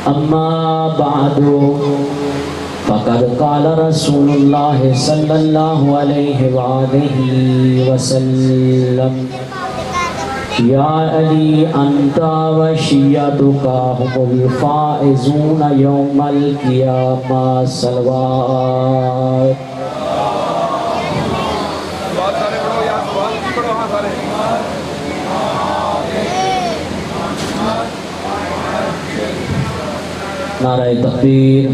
اما بعد فقد قال رسول اللہ صلی اللہ علیہ وآلہ وسلم یا علی انت وشیعتک هم الفائزون یوم القیامہ صلوات. نعرہ تکبیر.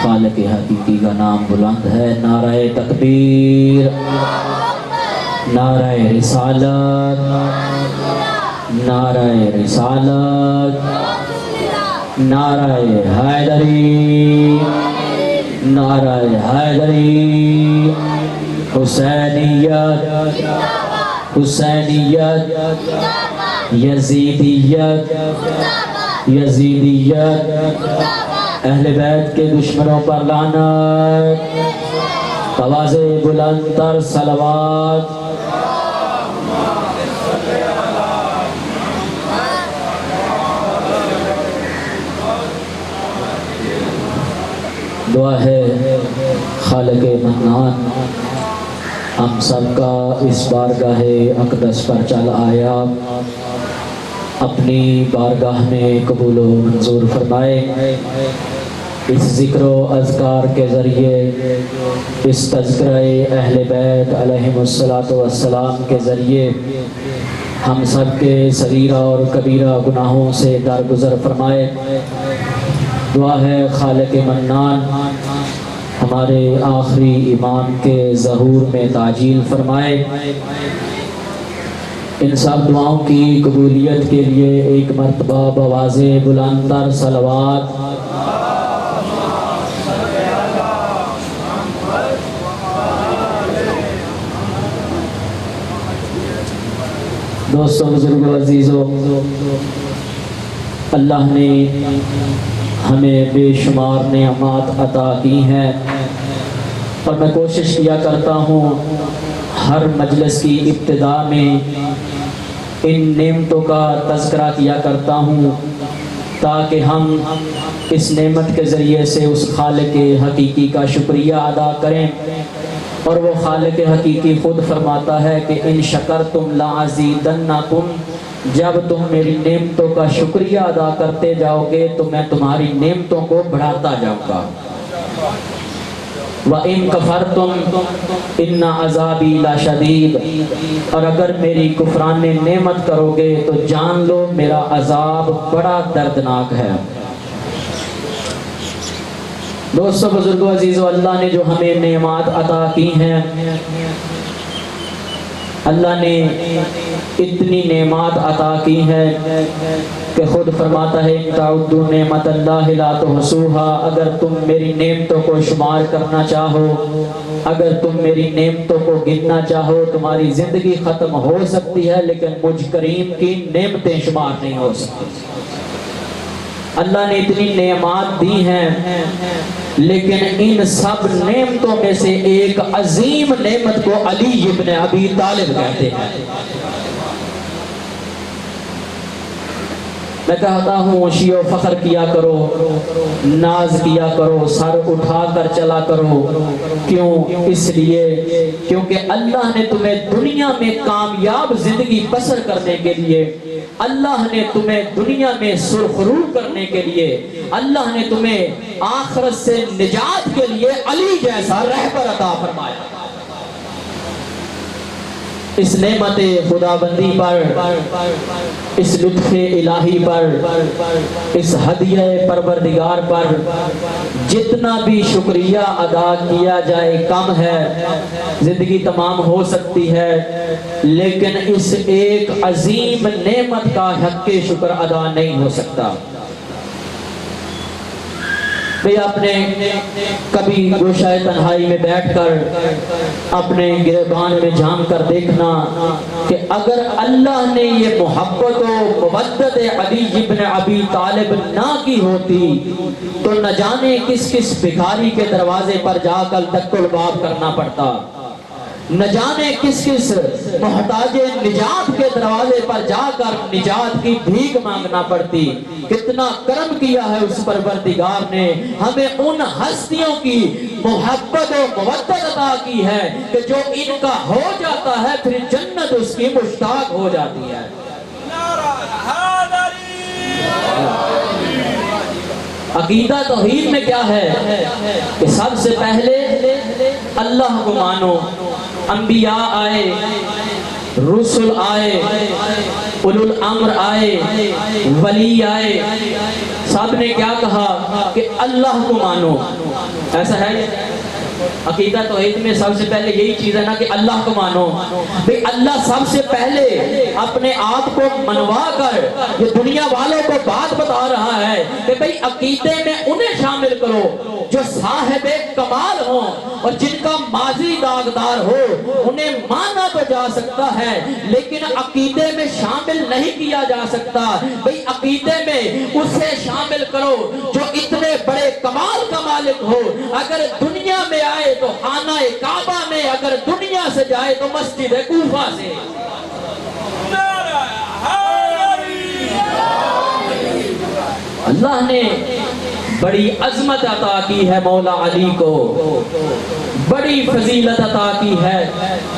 خالق حقیقی کا نام بلند ہے. نعرہ تکبیر. نعرہ رسالت. نعرہ رسالت. نعرہ حیدری. نعرہ حیدری. حسینیت. حسینیت. یزیدیت. یزیدیت. اہل بیت کے دشمنوں پر لعنت. آواز بلند تر صلوات. دعا ہے خالق منان ہم سب کا اس بارگاہ اقدس پر چل آیا اپنی بارگاہ میں قبول و منظور فرمائے. اس ذکر و اذکار کے ذریعے اس تذکرہ اہل بیت علیہم السلام کے ذریعے ہم سب کے صغیرہ اور کبیرہ گناہوں سے درگزر فرمائے. دعا ہے خالق منان ہمارے آخری ایمان کے ظہور میں تعجیل فرمائے. ان سب دعاؤں کی قبولیت کے لیے ایک مرتبہ بآواز بلند تر صلوات. دوستوں بزرگوں عزیزوں اللہ نے ہمیں بے شمار نعمات عطا کی ہیں اور میں کوشش کیا کرتا ہوں ہر مجلس کی ابتدا میں ان نعمتوں کا تذکرہ کیا کرتا ہوں تاکہ ہم اس نعمت کے ذریعے سے اس خالق حقیقی کا شکریہ ادا کریں. اور وہ خالق حقیقی خود فرماتا ہے کہ ان شکرتم لازیدنکم، جب تم میری نعمتوں کا شکریہ ادا کرتے جاؤ گے تو میں تمہاری نعمتوں کو بڑھاتا جاؤں گا. وَإِن كَفَرْتُمْ إِنَّ عَذَابِي لَشَدِيدٌ، اور اگر میری کفران نعمت کرو گے تو جان لو میرا عذاب بڑا دردناک ہے. دوستو بزرگو عزیزو اللہ نے جو ہمیں نعمات عطا کی ہیں، اللہ نے اتنی نعمات عطا کی ہیں کہ خود فرماتا ہے ان تعدوا نعمت اللہ لا تحصوها، اگر تم میری نعمتوں کو شمار کرنا چاہو، اگر تم میری نعمتوں کو گننا چاہو تمہاری زندگی ختم ہو سکتی ہے لیکن مجھ کریم کی نعمتیں شمار نہیں ہو سکتی. اللہ نے اتنی نعمات دی ہیں لیکن ان سب نعمتوں میں سے ایک عظیم نعمت کو علی ابن ابی طالب کہتے ہیں. میں کہتا ہوں شیعو فخر کیا کرو، ناز کیا کرو، سر اٹھا کر چلا کرو. کیوں؟ اس لیے کیونکہ اللہ نے تمہیں دنیا میں کامیاب زندگی بسر کرنے کے لیے، اللہ نے تمہیں دنیا میں سرخرو کرنے کے لیے، اللہ نے تمہیں آخرت سے نجات کے لیے علی جیسا رہبر عطا فرمایا. اس نعمت خدا بندی پر، اس لطف الہی پر، اس ہدیہ پروردگار پر جتنا بھی شکریہ ادا کیا جائے کم ہے. زندگی تمام ہو سکتی ہے لیکن اس ایک عظیم نعمت کا حق شکر ادا نہیں ہو سکتا. بھئی آپ نے کبھی گوشہ تنہائی میں بیٹھ کر اپنے گریبان میں جھانک کر دیکھنا کہ اگر اللہ نے یہ محبت و مودت علی ابن ابی طالب نہ کی ہوتی تو نہ جانے کس کس بھکاری کے دروازے پر جا کر دق الباب کرنا پڑتا. نہ جانے کس کس محتاج نجات کے دروازے پر جا کر نجات کی بھیک مانگنا پڑتی۔ کتنا کرم کیا ہے اس پروردگار نے، ہمیں ان ہستیوں کی محبت و مودت عطا کی ہے کہ جو ان کا ہو جاتا ہے پھر جنت اس کی مشتاق ہو جاتی ہے۔ عقیدہ توحید میں کیا ہے کہ سب سے پہلے اللہ کو مانو۔ انبیاء آئے، رسل آئے، اولو الامر آئے، ولی آئے، سب نے کیا کہا کہ اللہ کو مانو۔ ایسا ہے عقیدہ توحید میں سب سے پہلے یہی چیز ہے نا کہ اللہ کو مانو۔ بھئی اللہ سب سے پہلے اپنے آپ کو منوا کر یہ دنیا والوں کو بات بتا رہا ہے کہ بھئی عقیدے میں انہیں شامل کرو جو صاحب کمال ہوں اور جن کا ماضی داغدار ہو۔ انہیں مانا تو جا سکتا ہے لیکن عقیدے میں شامل نہیں کیا جا سکتا۔ بھئی عقیدے میں اسے شامل کرو جو اتنے بڑے کمال کا مالک ہو۔ اگر دنیا میں آئے تو خانہ کعبہ میں، اگر دنیا سے جائے تو مسجد کوفہ سے۔ اللہ نے بڑی عظمت عطا کی ہے مولا علی کو، بڑی فضیلت عطا کی ہے۔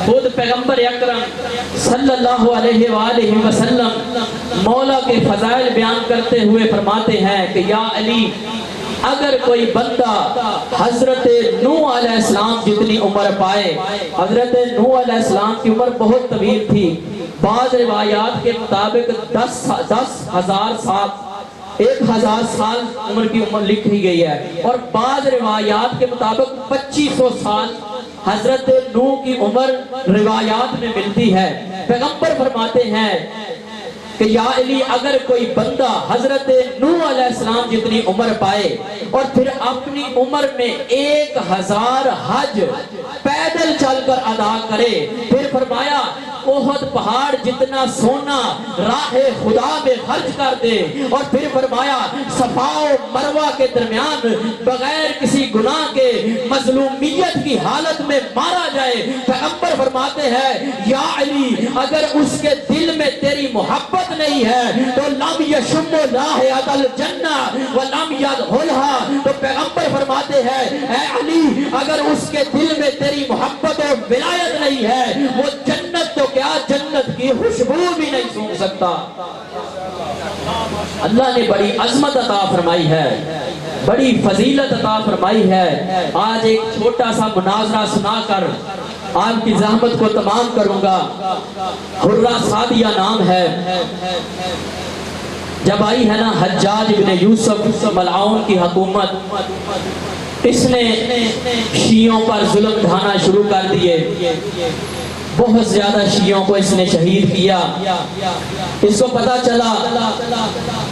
خود پیغمبر اکرم صلی اللہ علیہ وآلہ وسلم مولا کے فضائل بیان کرتے ہوئے فرماتے ہیں کہ یا علی، اگر کوئی بندہ حضرت نوح علیہ السلام جتنی عمر پائے، حضرت نوح علیہ السلام کی عمر بہت طویل تھی، بعض روایات کے مطابق 10,000 سال، 1,000 سال عمر کی عمر لکھی گئی ہے، اور بعض روایات کے مطابق 2500 سال حضرت نوح کی عمر روایات میں ملتی ہے۔ پیغمبر فرماتے ہیں کہ یا علی، اگر کوئی بندہ حضرت نوح علیہ السلام جتنی عمر پائے اور پھر اپنی عمر میں 1000 حج پیدل چل کر ادا کرے، پھر فرمایا احد پہاڑ جتنا سونا راہ خدا میں خرچ کر دے، اور پھر فرمایا صفا و مروہ کے درمیان بغیر کسی گناہ کے مظلومیت کی حالت میں مارا جائے، پیغمبر فرماتے ہیں یا علی، اگر اس کے دل میں تیری محبت نہیں ہے تو لم یشم رائحۃ الجنہ ولم یدخلھا۔ تو پیغمبر فرماتے ہیں اے علی، اگر اس کے دل میں تیری محبت و ولایت نہیں ہے، وہ جنت تو کیا جنت کی خوشبو بھی نہیں سونگھ سکتا۔ اللہ نے بڑی عظمت عطا فرمائی ہے، بڑی فضیلت عطا فرمائی ہے۔ آج ایک چھوٹا سا مناظرہ سنا کر آپ کی زحمت کو تمام کروں گا۔ حرہ سعدیہ نام ہے۔ جب آئی ہے نا حجاج بن یوسف ملعون کی حکومت، اس نے شیعوں پر ظلم ڈھانا شروع کر دیے، بہت زیادہ شیعوں کو اس نے شہید کیا۔ اس کو پتا چلا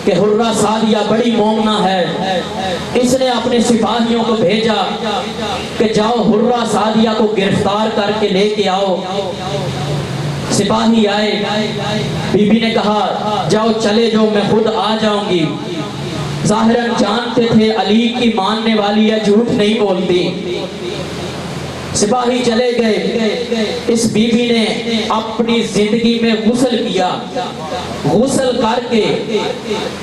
کہ حرہ سعدیہ بڑی مومنہ ہے، اس نے اپنے سپاہیوں کو بھیجا کہ جاؤ حرہ سعدیہ کو گرفتار کر کے لے کے آؤ۔ سپاہی آئے، بی بی نے کہا جاؤ چلے جو، میں خود آ جاؤں گی۔ ظاہراً جانتے تھے علی کی ماننے والی ہے، جھوٹ نہیں بولتی۔ سپاہی چلے گئے، اس بی بی نے اپنی زندگی میں غسل کیا، غسل کر کے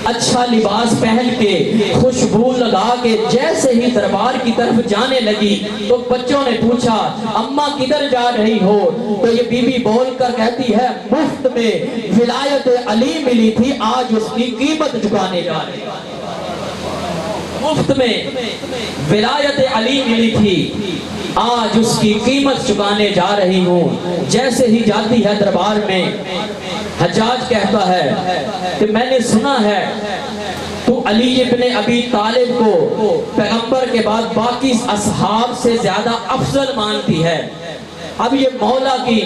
اچھا لباس پہن کے خوشبو لگا کے جیسے ہی دربار کی طرف جانے لگی تو بچوں نے پوچھا اماں کدھر جا رہی ہو؟ تو یہ بی بی بول کر کہتی ہے مفت میں ولایت علی ملی تھی، آج اس کی قیمت چکانے جا رہی ہے۔ مفت میں ولایت علی ملی تھی، آج اس کی قیمت چکانے جا رہی ہوں۔ جیسے ہی جاتی ہے دربار میں، حجاج کہتا ہے کہ میں نے سنا ہے تو علی ابن ابی طالب کو پیغمبر کے بعد باقی اصحاب سے زیادہ افضل مانتی ہے۔ اب یہ مولا کی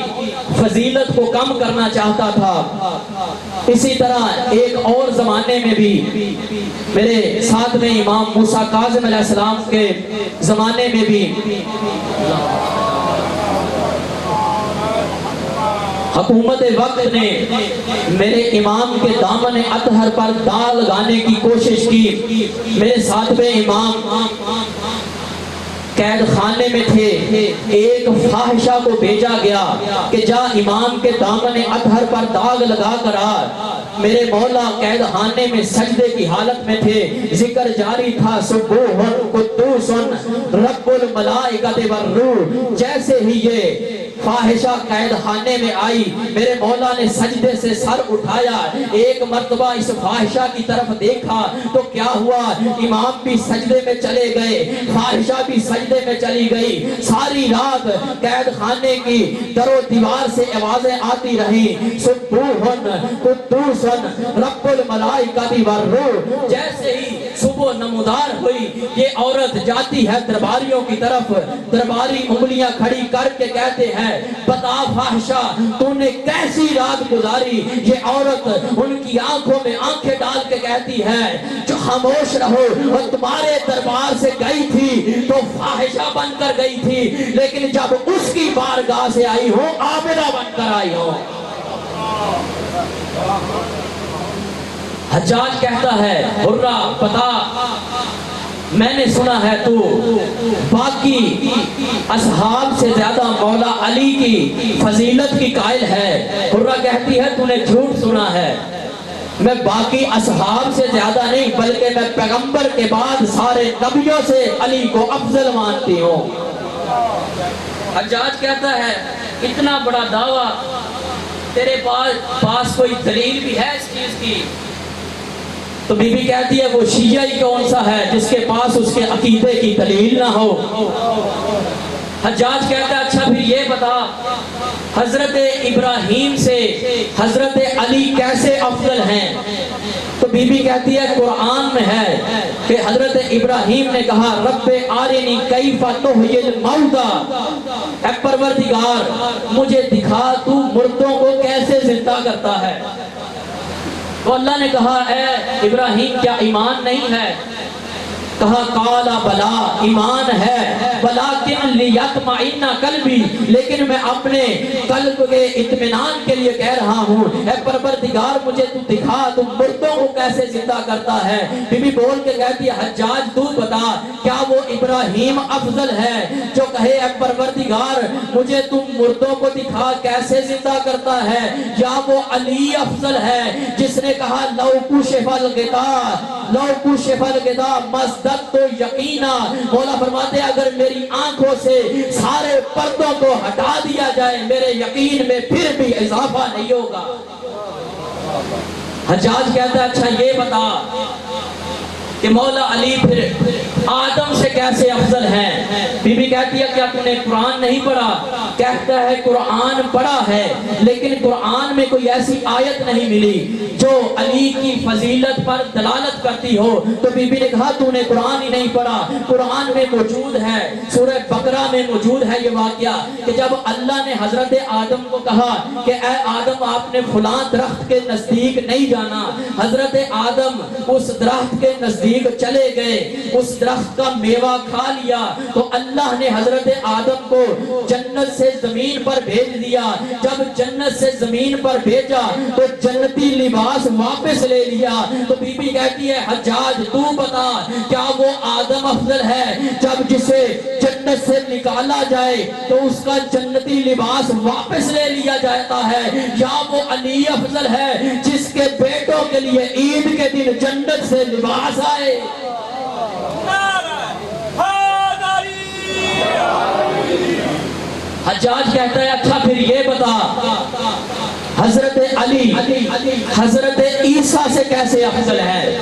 فضیلت کو کم کرنا چاہتا تھا۔ اسی طرح ایک اور زمانے میں بھی میرے ساتھ میں امام موسیٰ کاظم علیہ السلام کے زمانے میں بھی حکومت وقت نے میرے امام کے دامن اطہر پر داغ لگانے کی کوشش کی۔ میرے ساتھ میں امام قید خانے میں تھے، ایک فاحشہ کو بھیجا گیا کہ جا امام کے دامن اطہر پر داغ لگا کر آ۔ میرے مولا قید خانے میں سجدے کی حالت میں تھے، ذکر جاری تھا سبوح قدوس رب الملائکۃ والروح۔ جیسے ہی یہ فاحشہ قید خانے میں آئی، میرے مولا نے سجدے سے سر اٹھایا، ایک مرتبہ اس فاحشہ کی طرف دیکھا تو کیا ہوا، امام بھی سجدے میں چلے گئے، فاحشہ بھی سجدے میں چلی گئی۔ ساری رات قید خانے کی در و دیوار سے آوازیں آتی رہیں، سبوح قدوس رب الملائکۃ والروح۔ جیسے ہی صبح نمودار ہوئی، یہ عورت جاتی ہے درباریوں کی طرف، درباری انگلیاں کھڑی کر کے کہتے ہیں بتا فاحشہ تو نے کیسی رات گزاری۔ یہ عورت ان کی آنکھوں میں آنکھیں ڈال کے کہتی ہے جو خاموش رہو، اور تمہارے دربار سے گئی تھی تو فاحشہ بن کر گئی تھی، لیکن جب اس کی بارگاہ سے آئی ہو عابدہ بن کر آئی ہو۔ حجاج کہتا ہے حرہ بتا، میں نے سنا ہے تو باقی اصحاب سے زیادہ مولا علی کی فضیلت کی قائل ہے۔ حرہ کہتی ہے تو نے جھوٹ سنا ہے، میں باقی اصحاب سے زیادہ نہیں بلکہ میں پیغمبر کے بعد سارے نبیوں سے علی کو افضل مانتی ہوں۔ حجاج کہتا ہے اتنا بڑا دعویٰ، تیرے پاس کوئی دلیل بھی ہے اس چیز کی؟ تو بی بی کہتی ہے وہ شیعہ ہی کون سا ہے جس کے پاس اس کے عقیدے کی دلیل نہ ہو۔ حجاج کہتا ہے اچھا پھر یہ بتا، حضرت ابراہیم سے حضرت علی کیسے افضل ہیں؟ تو بی بی کہتی ہے قرآن میں ہے کہ حضرت ابراہیم نے کہا رب آرنی کیف تحیی الموتیٰ، اے پروردگار مجھے دکھا تو مردوں کو کیسے زندہ کرتا ہے۔ تو اللہ نے کہا اے ابراہیم کیا ایمان نہیں ہے؟ کہا قال بلا، ایمان ہے، ولیکن لیطمئن قلبی، لیکن میں اپنے قلب کے اطمینان کے لیے کہہ رہا ہوں اے پروردگار مجھے تو دکھا تو مردوں کو کیسے زندہ کرتا ہے۔ بی بی بول کے کہتی ہے حجاج تو بتا کیا وہ ابراہیم افضل ہے جو کہے اے پروردگار مجھے تم مردوں کو دکھا کیسے زندہ کرتا ہے، یا وہ علی افضل ہے جس نے کہا لو کشف الغطاء، لو کشف الغطاء مصدق تو یقینا، مولا فرماتے ہیں اگر میری آنکھوں سے سارے پردوں کو ہٹا دیا جائے میرے یقین میں پھر بھی اضافہ نہیں ہوگا۔ حجاج کہتا ہے اچھا یہ بتا کہ مولا علی پھر آدم سے کیسے افضل ہیں؟ بی بی کہتی ہے کیا تم نے قرآن نہیں پڑھا؟ کہتا ہے قرآن پڑھا ہے لیکن قرآن میں کوئی ایسی آیت نہیں ملی جو علی کی فضیلت پر دلالت کرتی ہو۔ تو بی بی نے کہا تو نے قرآن ہی نہیں پڑھا، قرآن میں موجود ہے، سورہ بقرہ میں موجود ہے یہ واقعہ کہ جب اللہ نے حضرت آدم کو کہا کہ اے آدم آپ نے فلاں درخت کے نزدیک نہیں جانا، حضرت آدم اس درخت کے نزدیک چلے گئے، اس درخت کا میوہ کھا لیا تو اللہ نے حضرت آدم کو جنت سے زمین پر بھیج دیا۔ جب جنت سے زمین پر بھیجا تو جنتی لباس واپس لے لیا۔ تو بی بی کہتی ہے حجاج تو بتا کیا وہ آدم افضل ہے جب جسے جنت سے نکالا جائے تو اس کا جنتی لباس واپس لے لیا جاتا ہے، یا وہ علی افضل ہے جس کے بیٹوں کے لیے عید کے دن جنت سے لباس آئے۔ حجاج کہتا ہے اچھا پھر یہ بتا حضرت علی حضرت عیسیٰ سے کیسے افضل ہے؟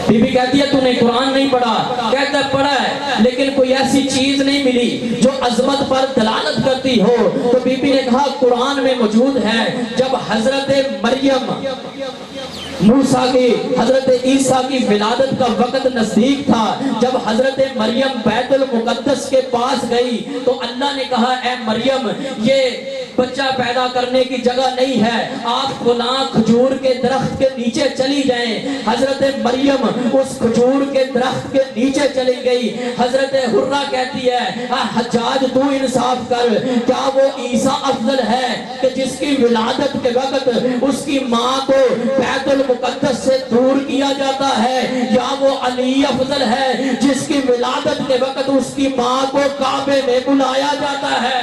بی بی کہتی ہے تو نے قرآن نہیں پڑھا؟ کہتا ہے پڑھا ہے لیکن کوئی ایسی چیز نہیں ملی جو عظمت پر دلالت کرتی ہو۔ تو بی بی نے کہا قرآن میں موجود ہے جب حضرت مریم موسیٰ کی حضرت عیسیٰ کی ولادت کا وقت نزدیک تھا، جب حضرت مریم بیت المقدس کے پاس گئی تو اللہ نے کہا اے مریم یہ بچہ پیدا کرنے کی جگہ نہیں ہے، آپ فلاں کھجور کے درخت کے نیچے چلی جائیں۔ حضرت مریم اس کھجور کے درخت کے نیچے چلی گئی۔ حضرت حرہ کہتی ہے حجاج تو انصاف کر، کیا وہ عیسیٰ افضل ہے کہ جس کی ولادت کے وقت اس کی ماں کو بیت المقدس سے دور کیا جاتا ہے، یا وہ علی افضل ہے جس کی ولادت کے وقت اس کی ماں کو کعبے میں بلایا جاتا ہے۔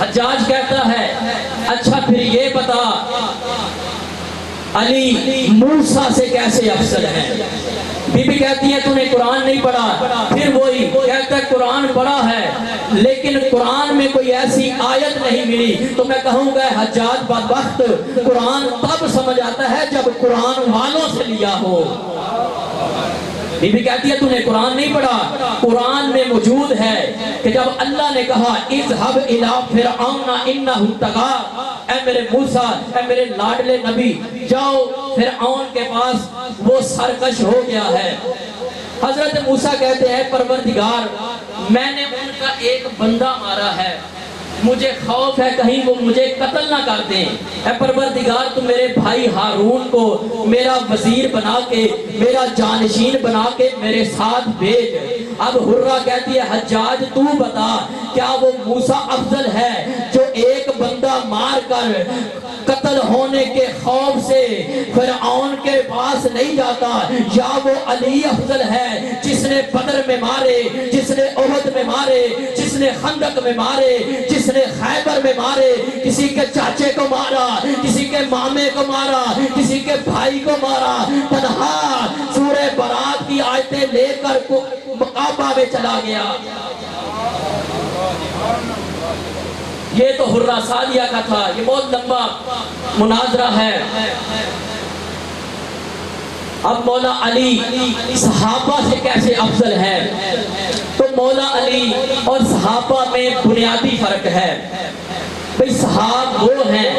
حجاج کہتا ہے اچھا پھر یہ بتا علی موسیٰ سے کیسے افضل ہے؟ بی بی کہتی ہے تو نے قرآن نہیں پڑھا، پھر وہی کہتا ہے قرآن پڑھا ہے لیکن قرآن میں کوئی ایسی آیت نہیں ملی۔ تو میں کہوں گا حجاج بدبخت، قرآن تب سمجھ آتا ہے جب قرآن والوں سے لیا ہو۔ بی بی کہتی ہے تو نے قرآن نہیں پڑھا، قرآن میں موجود ہے کہ جب اللہ نے کہا اذهب الى فرعون انه طغى، اے میرے موسیٰ، اے میرے لاڈلے نبی جاؤ فرعون کے پاس، وہ سرکش ہو گیا ہے۔ حضرت موسیٰ کہتے ہیں پروردگار میں نے ان کا ایک بندہ مارا ہے، مجھے خوف ہے کہیں وہ مجھے قتل نہ کر دیں، اے پروردگار تو میرے بھائی ہارون کو میرا وزیر بنا کے میرا جانشین بنا کے میرے ساتھ بھیج۔ اب حرہ کہتی ہے حجاج تو بتا کیا وہ موسیٰ افضل ہے جو ایک بندہ مار کر قتل ہونے کے خوف سے فرعون کے پاس نہیں جاتا، یا وہ علی افضل ہے جس نے بدر میں مارے، جس نے احد میں مارے، جس نے خندق میں مارے، جس نے خیبر میں مارے، کسی کے چاچے کو مارا، کسی کے مامے کو مارا، کسی کے بھائی کو مارا، تنہا سورہ برات کی آیتیں لے کر کعبہ میں چلا گیا۔ یہ تو حرہ سعدیہ کا تھا، یہ بہت لمبا مناظرہ ہے۔ اب مولا علی صحابہ سے کیسے افضل ہے؟ تو مولا علی اور صحابہ میں بنیادی فرق ہے۔ بھئی صحابہ وہ ہیں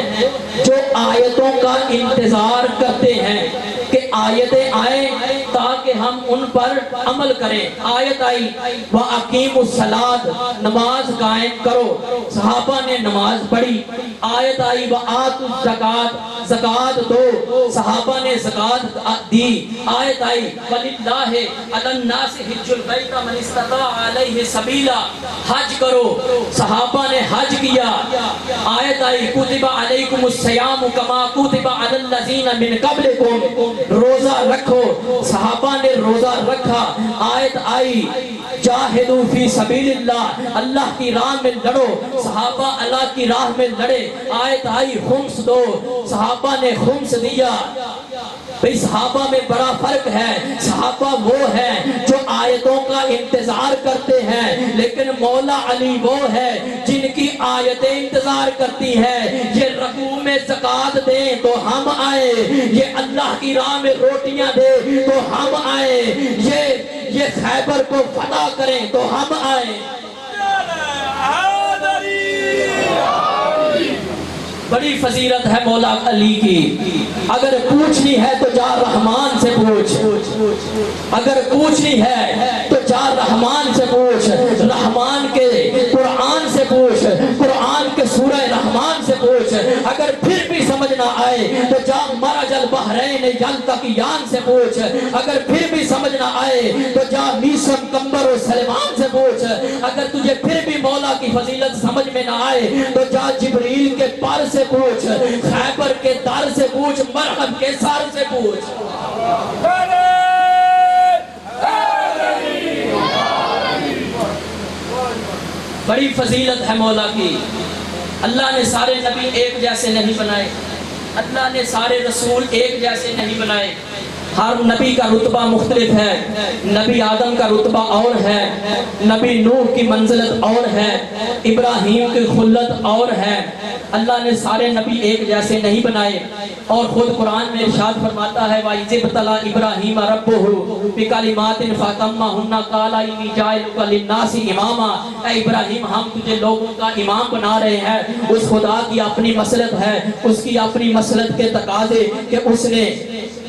جو آیتوں کا انتظار کرتے ہیں کہ آیتیں آئیں تاکہ ہم ان پر عمل کریں۔ آیت آئی وَأَقِيمُوا الصَّلَاةَ، نماز قائم کرو، صحابہ نے نماز پڑھی۔ آیت آئی وَآتُوا الزَّكَاةَ، زکوٰۃ دو، صحابہ نے زکوٰۃ دی۔ آیت آئی وَلِلَّهِ عَلَى النَّاسِ حِجُّ الْبَيْتِ مَنِ اسْتَطَاعَ عَلَيْهِ سَبِيلًا، حج کرو، صحابہ نے حج کیا۔ آیت آئی کتب علیکم الصیام کما کتب علی الذین من قبلکم، روزہ رکھو، صحابہ نے روزہ رکھا۔ آیت آئی جاہدوا فی سبیل اللہ، اللہ کی راہ میں لڑو، صحابہ اللہ کی راہ میں لڑے۔ آیت آئی خمس دو، صحابہ نے خمس دیا۔ بھئی صحابہ میں بڑا فرق ہے، صحابہ وہ ہیں جو آیتوں کا انتظار کرتے ہیں، لیکن مولا علی وہ ہے جن کی آیتیں انتظار کرتی ہیں۔ یہ رکوع میں زکوٰۃ دیں تو ہم آئے، یہ اللہ کی راہ میں روٹیاں دیں تو ہم آئے، یہ خیبر کو فتح کریں تو ہم آئے۔ بڑی فضیلت ہے مولا علی کی۔ اگر پوچھنی ہے تو جا رحمان سے پوچھ، اگر پوچھنی ہے تو جا رحمان سے پوچھ، رحمان کے قرآن سے پوچھ، قرآن کے سورہ رحمان سے پوچھ۔ اگر پھر بھی سمجھ نہ آئے تو جا مرج البحرین یلتقیان سے پوچھ، اگر پھر بھی سمجھ نہ آئے تو جا میسم کمبر و سلیمان سے پوچھ۔ اگر تجھے پھر بھی مولا کی فضیلت سمجھ میں نہ آئے تو جا جبریل کے پر سے پوچھ، خیبر کے در سے پوچھ، مرحب کے سر سے پوچھ۔ بڑی فضیلت ہے مولا کی۔ اللہ نے سارے نبی ایک جیسے نہیں بنائے، اللہ نے سارے رسول ایک جیسے نہیں بنائے، ہر نبی کا رتبہ مختلف ہے۔ نبی آدم کا رتبہ اور ہے، نبی نوح کی منزلت اور ہے، ابراہیم کی خلت اور ہے۔ اللہ نے سارے نبی ایک جیسے نہیں بنائے، اور خود قرآن میں ارشاد فرماتا ہے وَإِذِ ابْتَلَىٰ إِبْرَاهِيمَ رَبُّهُ بِكَلِمَاتٍ فَأَتَمَّهُنَّ قَالَ إِنِّي جَاعِلُكَ لِلنَّاسِ إِمَامًا، اے ابراہیم ہم تجھے لوگوں کا امام بنا رہے ہیں۔ اس خدا کی اپنی مسلط ہے، اس کی اپنی مسلط کے تقاضے کہ اس نے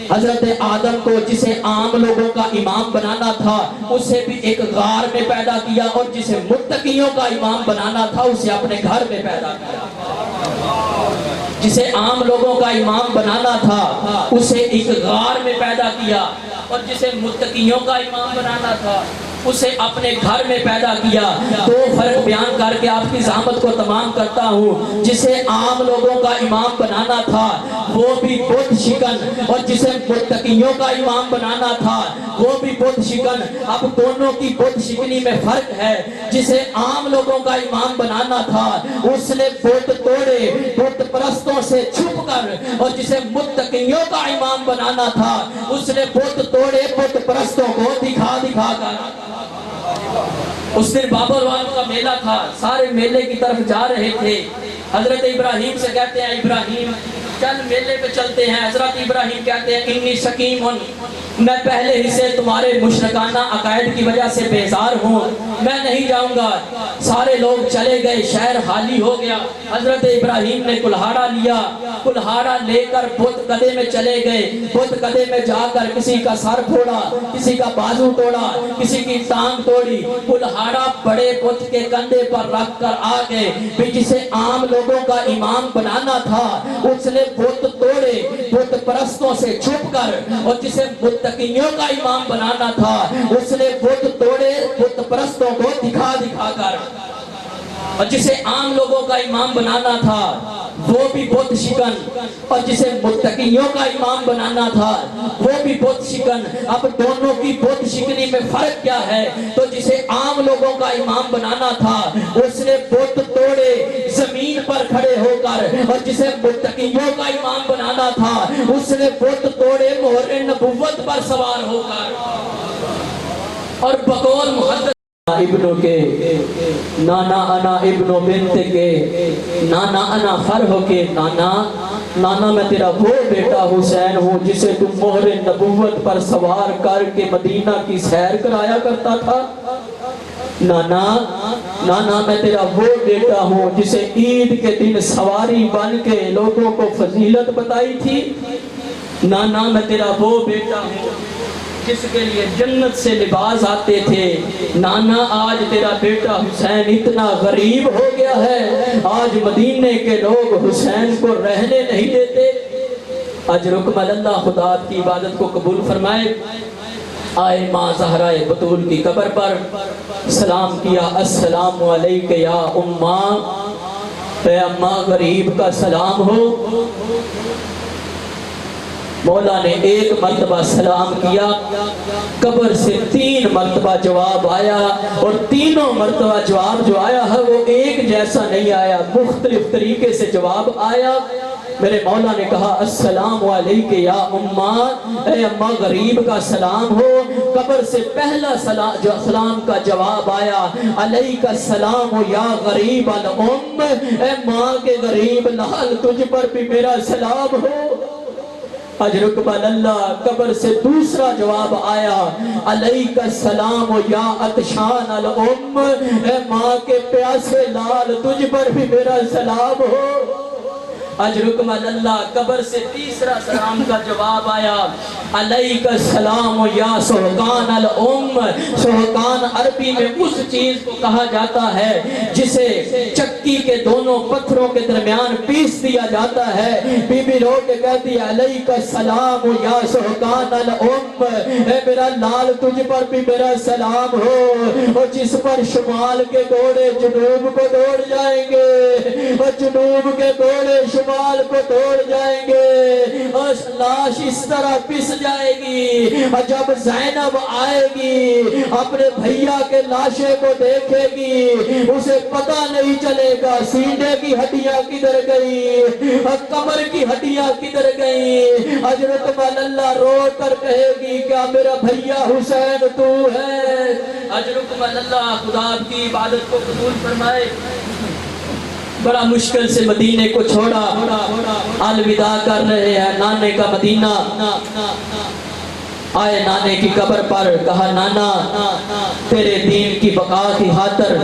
حضرت آدم کو جسے عام لوگوں کا امام بنانا تھا اسے بھی ایک غار میں پیدا کیا، اور جسے متقیوں کا امام بنانا تھا اسے اپنے گھر میں پیدا کیا۔ جسے عام لوگوں کا امام بنانا تھا اسے ایک غار میں پیدا کیا، اور جسے متقیوں کا امام بنانا تھا اسے اپنے گھر میں پیدا کیا۔ دو فرق بیان کر کے آپ کی زحمت کو تمام کرتا ہوں۔ جسے عام لوگوں کا امام بنانا تھا وہ بھی بت شکن، اور جسے متقیوں کا امام بنانا تھا وہ بھی بت شکن۔ اب دونوں کی بت شکنی میں فرق ہے۔ جسے عام لوگوں کا امام بنانا تھا اس نے بت توڑے بت پرستوں سے چھپ کر، اور جسے متقیوں کا امام بنانا تھا اس نے بت توڑے بت پرستوں کو دکھا دکھا کر۔ اس دن بابر والوں کا میلہ تھا، سارے میلے کی طرف جا رہے تھے۔ حضرت ابراہیم سے کہتے ہیں ابراہیم چل میلے پہ چلتے ہیں۔ حضرت ابراہیم کہتے ہیں انی سکیم، میں پہلے ہی سے تمہارے مشرکانہ عقائد کی وجہ سے بیزار ہوں، میں نہیں جاؤں گا۔ سارے لوگ چلے گئے، شہر خالی ہو گیا۔ حضرت ابراہیم نے کلہاڑا لیا، کلہاڑا لے کر بت قدے میں چلے گئے۔ بت قدے میں جا کر کسی کا سر پھوڑا، کسی کا بازو توڑا، کسی کی ٹانگ توڑی۔ کلہاڑا بڑے بت کے کندھے پر رکھ کر آ گئے کہ جسے عام لوگوں کا امام بنانا تھا اس نے بت توڑے بت پرستوں سے چھپ کر، اور جسے متقیوں کا امام بنانا تھا اس نے بت توڑے بت پرستوں کو دکھا دکھا کر۔ اور جسے عام لوگوں کا امام بنانا تھا وہ بھی بت شکن، اور جسے متقیوں کا امام بنانا تھا وہ بھی بت شکن۔ اب دونوں کی بت شکنی میں فرق کیا ہے؟ تو جسے عام لوگوں کا امام بنانا تھا اس نے بت توڑے زمین پر کھڑے ہو کر، اور جسے متقیوں کا امام بنانا تھا اس نے بت توڑے مہر نبوت پر سوار ہو کر۔ اور بقول محدث ابنوں کے نانا انا ابنو بنت کے، نانا انا فرح کے، نانا میں تیرا وہ بیٹا حسین ہوں جسے تم مہر نبوت پر سوار کر کے مدینہ کی سیر کرایا کرتا تھا۔ نانا میں تیرا وہ بیٹا ہوں جسے عید کے دن سواری بن کے لوگوں کو فضیلت بتائی تھی۔ نانا میں تیرا وہ بیٹا ہوں جس کے لیے جنت سے لباس آتے تھے۔ نانا آج تیرا بیٹا حسین اتنا غریب ہو گیا ہے، آج مدینے کے لوگ حسین کو رہنے نہیں دیتے۔ اجرکم اللہ، خدا کی عبادت کو قبول فرمائے۔ آئے ماں زہرہ بطول کی قبر پر، سلام کیا السلام علیک یا اماں، اے اماں غریب کا سلام ہو۔ مولا نے ایک مرتبہ سلام کیا، قبر سے 3 مرتبہ جواب آیا، اور تینوں مرتبہ جواب جو آیا ہے وہ ایک جیسا نہیں آیا، مختلف طریقے سے جواب آیا۔ میرے مولا نے کہا السلام علیک یا اماں، اے اماں غریب کا سلام ہو۔ قبر سے پہلا سلام کا جواب آیا علیک السلام یا غریب الام، اے ماں کے غریب لال تجھ پر بھی میرا سلام ہو۔ اجرکم اللہ، قبر سے دوسرا جواب آیا علیک السلام یا عطشان الام، اے ماں کے پیاسے لال تجھ پر بھی میرا سلام ہو۔ اجرکم اللہ، قبر سے تیسرا سلام کا جواب آیا علیک السلام یا سہقان الام۔ سہقان عربی میں اس چیز کو کہا جاتا ہے جسے چکی کے دونوں پتھروں کے درمیان پیس دیا جاتا ہے۔ بی بی رو کے کہتی ہے علیک السلام یا سہقان الام، اے میرا لال تجھ پر بھی میرا سلام ہو۔ اور جس پر شمال کے گھوڑے جنوب کو دوڑ جائیں گے، اور جنوب کے گھوڑے شمال کو دوڑ جائیں گے، اور لاش اس طرح پس جائے گی، اور جب زینب آئے گی اپنے بھیا کے لاشے کو دیکھے گی، اسے پتہ نہیں چلے گا سینے کی ہڈیاں کدھر گئی اور کمر کی ہڈیاں کدھر گئی۔ حضرت اللہ رو کر کہے گی کیا میرا بھیا حسین تو ہے؟ حضرت اللہ خدا کی عبادت کو قبول فرمائے۔ بڑا مشکل سے مدینے کو چھوڑا، الوداع کر رہے ہیں نانے کا مدینہ۔ آئے نانے کی قبر پر، کہا نانا تیرے دین کی بقا کی خاطر،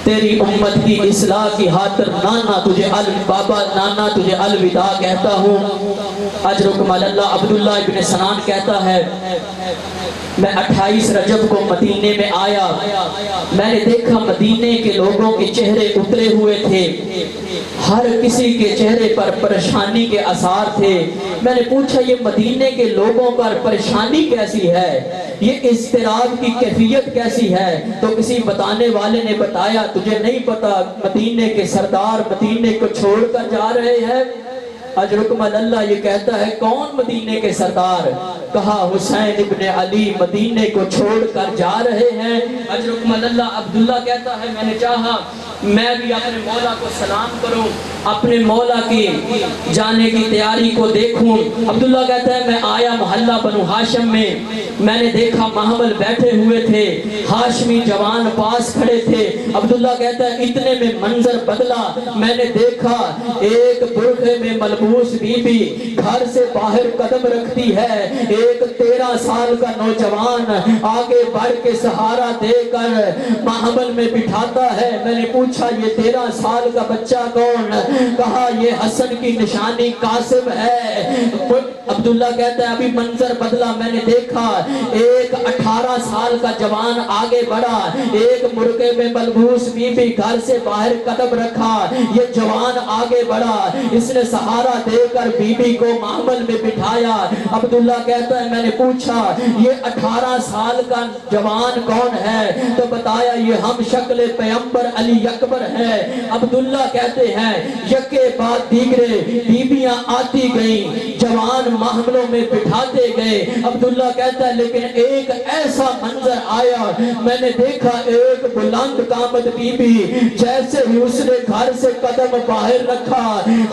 تیری امت کی اصلاح کی خاطر نانا تجھے بابا نانا تجھے الوداع کہتا ہوں۔ اجرکم اللہ۔ عبداللہ ابن سنان کہتا ہے میں 28 رجب کو مدینے میں آیا، میں نے دیکھا مدینے کے لوگوں کے چہرے اترے ہوئے تھے، ہر کسی کے چہرے پر پریشانی کے آثار تھے۔ میں نے پوچھا یہ مدینے کے لوگوں پر پریشانی کیسی ہے، یہ اضطراب کی کیفیت کیسی ہے؟ تو کسی بتانے والے نے بتایا تجھے نہیں پتا، مدینے کے سردار مدینے کو چھوڑ کر جا رہے ہیں۔ اجرکم اللہ یہ کہتا ہے کون مدینے کے سردار؟ کہا حسین ابن علی مدینے کو چھوڑ کر جا رہے ہیں۔ اجرکم اللہ عبداللہ کہتا ہے میں نے چاہا میں بھی اپنے مولا کو سلام کروں، اپنے مولا کی جانے کی تیاری کو دیکھوں۔ عبداللہ کہتا ہے میں آیا محلہ بنو ہاشم میں نے دیکھا محمل بیٹھے ہوئے تھے، ہاشمی جوان پاس کھڑے تھے۔ عبداللہ کہتا ہے اتنے میں منظر بدلا، میں نے دیکھا ایک برقعے میں ملبوس بی بی گھر سے باہر قدم رکھتی ہے، ایک 13 سال کا نوجوان آگے بڑھ کے سہارا دے کر محمل میں بٹھاتا ہے۔ میں نے پوچھا یہ 13 سال کا بچہ کون؟ کہا یہ حسن کی نشانی قاسم ہے۔ عبداللہ کہتا ہے ابھی منظر بدلا، میں نے دیکھا ایک 18 سال کا جوان آگے بڑھا، ایک مرغے میں ملبوس بی بی گھر سے باہر قدم رکھا، یہ جوان آگے بڑھا، اس نے سہارا دے کر بی بی کو محمل میں بٹھایا۔ عبداللہ کہتا ہے میں نے پوچھا یہ 18 سال کا جوان کون ہے؟ تو بتایا یہ ہم شکل پیغمبر علی اکبر ہے۔ عبداللہ کہتے ہیں یکے بعد دیگرے بیبیاں آتی گئیں، جوان محملوں میں بٹھاتے گئے۔ عبداللہ کہتا ہے لیکن ایک ایسا منظر آیا، میں نے دیکھا ایک بلند قامت بی بی جیسے ہی اس نے گھر سے قدم باہر رکھا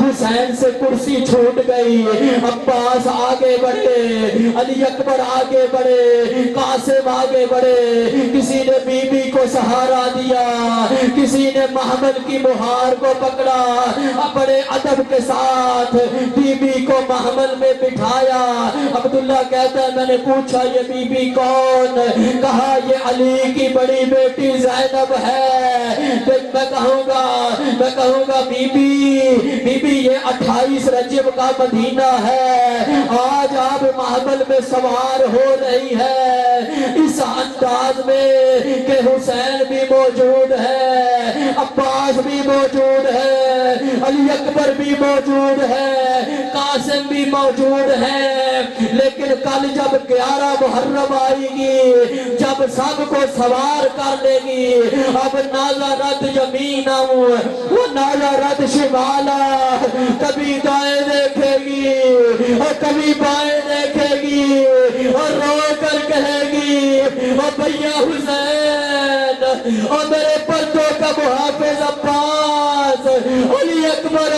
حسین سے کرسی چھوٹ گئی۔ عباس آگے بڑھے، علی اکبر آگے بڑھے، قاسم آگے بڑھے، کسی نے بی بی کو سہارا دیا، کسی نے محمل کی مہار کو پکڑا، بڑے ادب کے ساتھ بی بی کو محمل میں بٹھایا۔ عبداللہ کہتا ہے میں نے پوچھا یہ بی بی کون؟ کہا یہ علی کی بڑی بیٹی زینب ہے۔ پھر میں کہوں گا بی بی یہ 28 رجب کا مدینہ ہے، آج آپ محمل میں سوار ہو رہی ہے اس انداز میں کہ حسین بھی موجود ہے، عباس بھی موجود ہے، علی اکبر بھی موجود ہے، قاسم بھی موجود ہے، لیکن کل جب 11 محرم آئے گی، جب سب کو سوار کر لے گی، اب ناظرت یمینا وہ ناظرت شمالا، کبھی دائیں دیکھے گی اور کبھی بائیں دیکھے گی اور رو کر کہے گی اور بھیا حسین اور میرے پردوں کا محافظ عباس، علی اکبر